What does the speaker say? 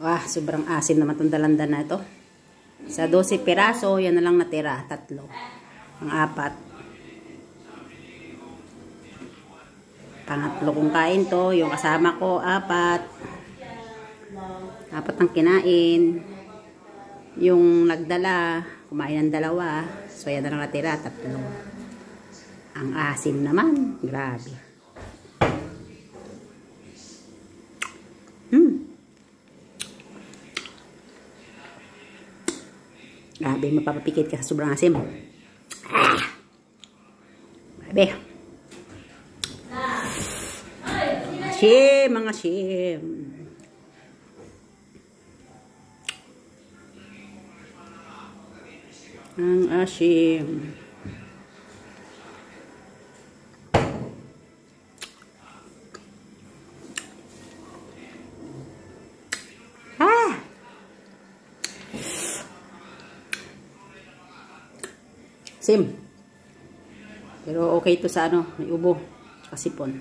Wah, sobrang asim naman itong dalandan na ito. Sa 12 piraso, yan na lang natira. 3. Ang 4. Pangatlo kong kain to. Yung kasama ko, 4. 4 ang kinain. Yung nagdala, kumain ng 2. So, yan na lang natira. 3. Ang asim naman. Grabe. Grabe, mapapapikit ka sa sobrang asim. Grabe. Asim, mga asim. Ang asim. Sim. Pero okay to sa ano, may ubo, tsaka sipon.